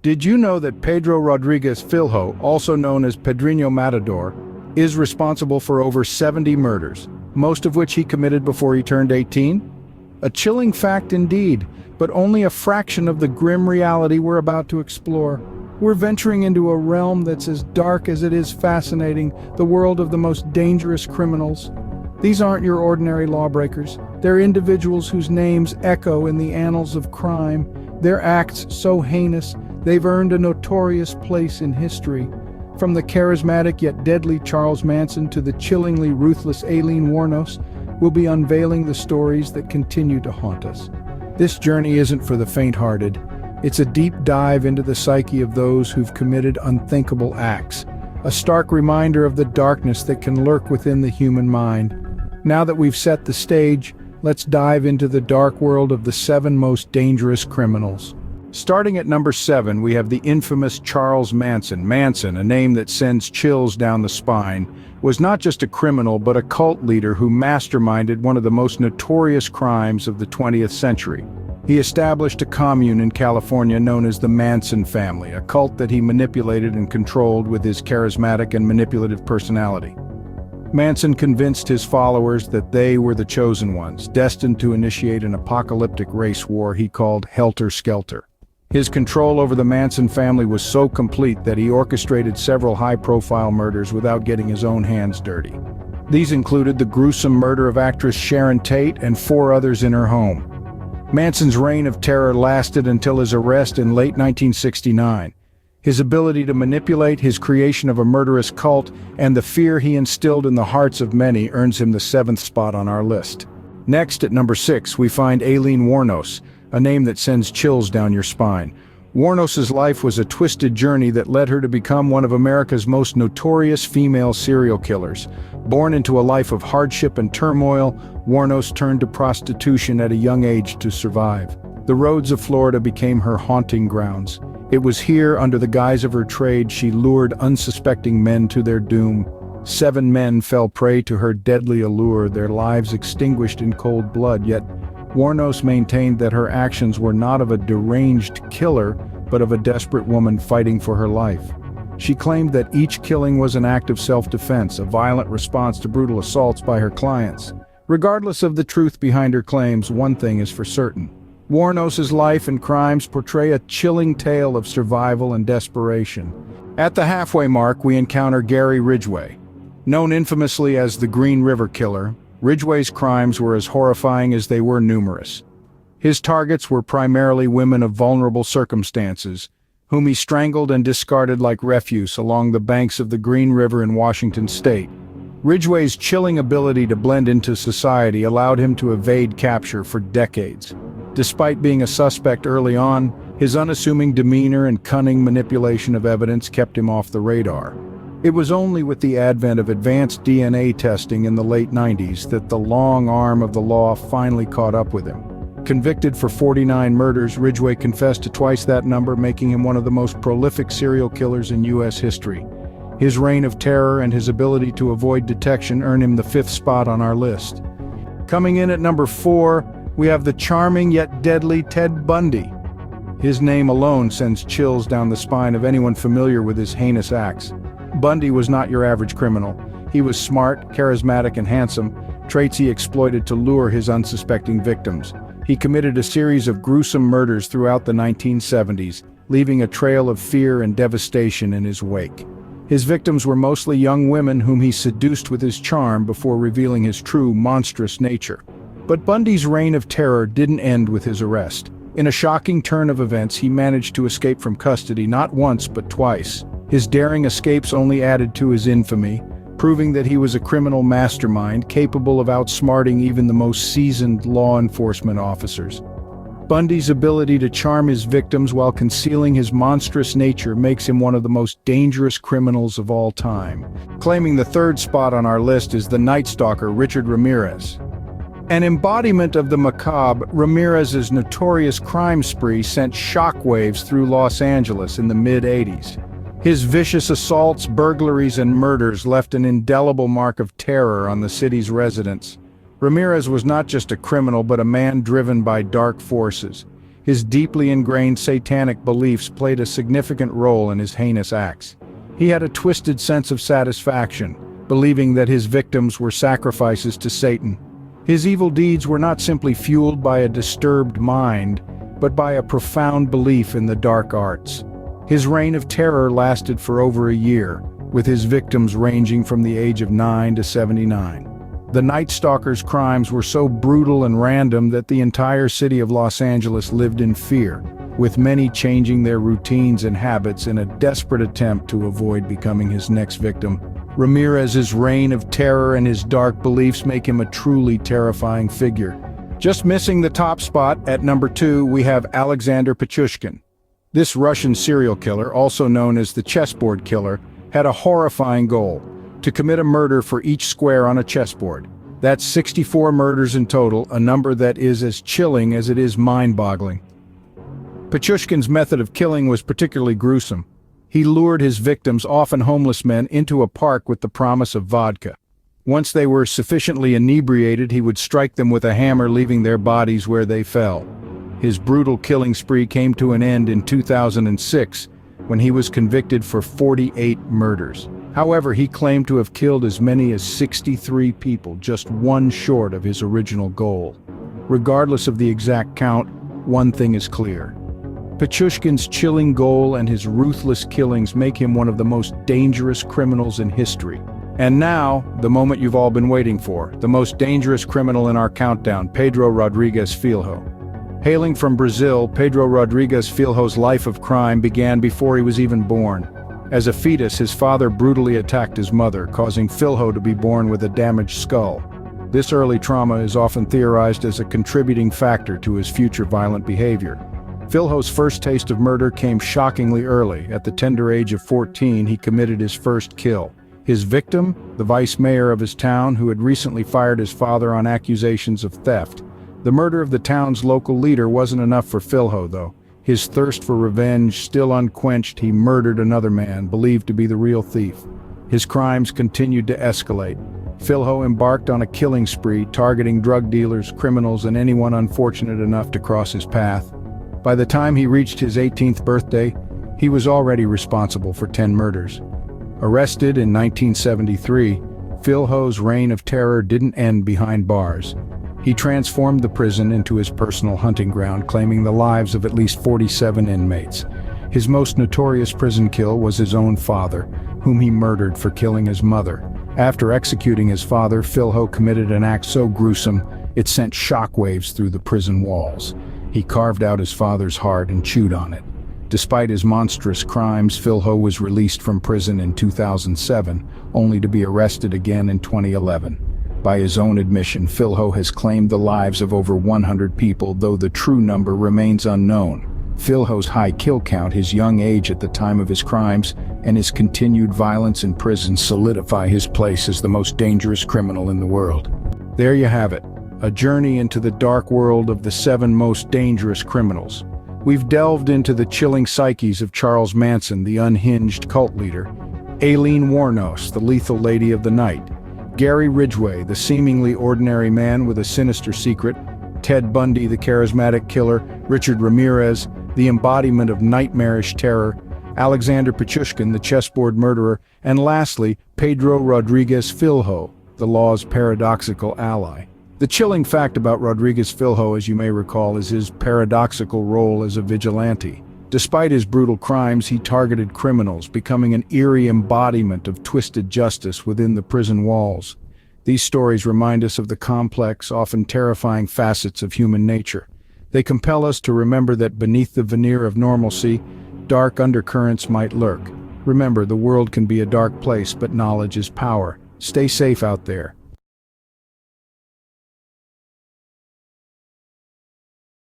Did you know that Pedro Rodrigues Filho, also known as Pedrinho Matador, is responsible for over 70 murders, most of which he committed before he turned 18? A chilling fact indeed, but only a fraction of the grim reality we're about to explore. We're venturing into a realm that's as dark as it is fascinating, the world of the most dangerous criminals. These aren't your ordinary lawbreakers. They're individuals whose names echo in the annals of crime. Their acts so heinous, they've earned a notorious place in history. From the charismatic yet deadly Charles Manson to the chillingly ruthless Aileen Wuornos, we'll be unveiling the stories that continue to haunt us. This journey isn't for the faint-hearted. It's a deep dive into the psyche of those who've committed unthinkable acts, a stark reminder of the darkness that can lurk within the human mind. Now that we've set the stage, let's dive into the dark world of the 7 most dangerous criminals. Starting at number 7, we have the infamous Charles Manson. Manson, a name that sends chills down the spine, was not just a criminal but a cult leader who masterminded one of the most notorious crimes of the 20th century. He established a commune in California known as the Manson family, a cult that he manipulated and controlled with his charismatic and manipulative personality. Manson convinced his followers that they were the chosen ones, destined to initiate an apocalyptic race war he called Helter Skelter. His control over the Manson family was so complete that he orchestrated several high-profile murders without getting his own hands dirty. These included the gruesome murder of actress Sharon Tate and 4 others in her home. Manson's reign of terror lasted until his arrest in late 1969. His ability to manipulate, his creation of a murderous cult, and the fear he instilled in the hearts of many earns him the 7th spot on our list. Next, at number 6, we find Aileen Wuornos, a name that sends chills down your spine. Wuornos's life was a twisted journey that led her to become one of America's most notorious female serial killers. Born into a life of hardship and turmoil, Wuornos turned to prostitution at a young age to survive. The roads of Florida became her haunting grounds. It was here, under the guise of her trade, she lured unsuspecting men to their doom. 7 men fell prey to her deadly allure, their lives extinguished in cold blood, yet Wuornos maintained that her actions were not of a deranged killer, but of a desperate woman fighting for her life. She claimed that each killing was an act of self-defense, a violent response to brutal assaults by her clients. Regardless of the truth behind her claims, one thing is for certain. Wuornos's life and crimes portray a chilling tale of survival and desperation. At the halfway mark, we encounter Gary Ridgway. Known infamously as the Green River Killer, Ridgway's crimes were as horrifying as they were numerous. His targets were primarily women of vulnerable circumstances, whom he strangled and discarded like refuse along the banks of the Green River in Washington state. Ridgway's chilling ability to blend into society allowed him to evade capture for decades. Despite being a suspect early on, his unassuming demeanor and cunning manipulation of evidence kept him off the radar. It was only with the advent of advanced DNA testing in the late 90s that the long arm of the law finally caught up with him. Convicted for 49 murders, Ridgway confessed to twice that number, making him one of the most prolific serial killers in U.S. history. His reign of terror and his ability to avoid detection earned him the 5th spot on our list. Coming in at number 4, we have the charming yet deadly Ted Bundy. His name alone sends chills down the spine of anyone familiar with his heinous acts. Bundy was not your average criminal. He was smart, charismatic, and handsome, traits he exploited to lure his unsuspecting victims. He committed a series of gruesome murders throughout the 1970s, leaving a trail of fear and devastation in his wake. His victims were mostly young women whom he seduced with his charm before revealing his true, monstrous nature. But Bundy's reign of terror didn't end with his arrest. In a shocking turn of events, he managed to escape from custody not once but twice. His daring escapes only added to his infamy, proving that he was a criminal mastermind capable of outsmarting even the most seasoned law enforcement officers. Bundy's ability to charm his victims while concealing his monstrous nature makes him one of the most dangerous criminals of all time. Claiming the 3rd spot on our list is the Night Stalker Richard Ramirez. An embodiment of the macabre, Ramirez's notorious crime spree sent shockwaves through Los Angeles in the mid-80s. His vicious assaults, burglaries, and murders left an indelible mark of terror on the city's residents. Ramirez was not just a criminal but a man driven by dark forces. His deeply ingrained satanic beliefs played a significant role in his heinous acts. He had a twisted sense of satisfaction, believing that his victims were sacrifices to Satan. His evil deeds were not simply fueled by a disturbed mind, but by a profound belief in the dark arts. His reign of terror lasted for over a year, with his victims ranging from the age of 9 to 79. The Night Stalker's crimes were so brutal and random that the entire city of Los Angeles lived in fear, with many changing their routines and habits in a desperate attempt to avoid becoming his next victim. Ramirez's reign of terror and his dark beliefs make him a truly terrifying figure. Just missing the top spot, at number 2, we have Alexander Pichushkin. This Russian serial killer, also known as the chessboard killer, had a horrifying goal: to commit a murder for each square on a chessboard. That's 64 murders in total, a number that is as chilling as it is mind-boggling. Pichushkin's method of killing was particularly gruesome. He lured his victims, often homeless men, into a park with the promise of vodka. Once they were sufficiently inebriated, he would strike them with a hammer, leaving their bodies where they fell. His brutal killing spree came to an end in 2006, when he was convicted for 48 murders. However, he claimed to have killed as many as 63 people, just one short of his original goal. Regardless of the exact count, one thing is clear: Pichushkin's chilling goal and his ruthless killings make him one of the most dangerous criminals in history. And now, the moment you've all been waiting for, the most dangerous criminal in our countdown, Pedro Rodrigues Filho. Hailing from Brazil, Pedro Rodrigues Filho's life of crime began before he was even born. As a fetus, his father brutally attacked his mother, causing Filho to be born with a damaged skull. This early trauma is often theorized as a contributing factor to his future violent behavior. Filho's first taste of murder came shockingly early. At the tender age of 14, he committed his first kill. His victim, the vice mayor of his town, who had recently fired his father on accusations of theft. The murder of the town's local leader wasn't enough for Filho, though. His thirst for revenge still unquenched, he murdered another man, believed to be the real thief. His crimes continued to escalate. Filho embarked on a killing spree, targeting drug dealers, criminals, and anyone unfortunate enough to cross his path. By the time he reached his 18th birthday, he was already responsible for 10 murders. Arrested in 1973, Filho's reign of terror didn't end behind bars. He transformed the prison into his personal hunting ground, claiming the lives of at least 47 inmates. His most notorious prison kill was his own father, whom he murdered for killing his mother. After executing his father, Filho committed an act so gruesome, it sent shockwaves through the prison walls. He carved out his father's heart and chewed on it. Despite his monstrous crimes, Filho was released from prison in 2007, only to be arrested again in 2011. By his own admission, Filho has claimed the lives of over 100 people, though the true number remains unknown. Filho's high kill count, his young age at the time of his crimes, and his continued violence in prison solidify his place as the most dangerous criminal in the world. There you have it, a journey into the dark world of the 7 most dangerous criminals. We've delved into the chilling psyches of Charles Manson, the unhinged cult leader; Aileen Wuornos, the lethal lady of the night; Gary Ridgway, the seemingly ordinary man with a sinister secret; Ted Bundy, the charismatic killer; Richard Ramirez, the embodiment of nightmarish terror; Alexander Pichushkin, the chessboard murderer; and lastly, Pedro Rodrigues Filho, the law's paradoxical ally. The chilling fact about Rodrigues Filho, as you may recall, is his paradoxical role as a vigilante. Despite his brutal crimes, he targeted criminals, becoming an eerie embodiment of twisted justice within the prison walls. These stories remind us of the complex, often terrifying facets of human nature. They compel us to remember that beneath the veneer of normalcy, dark undercurrents might lurk. Remember, the world can be a dark place, but knowledge is power. Stay safe out there.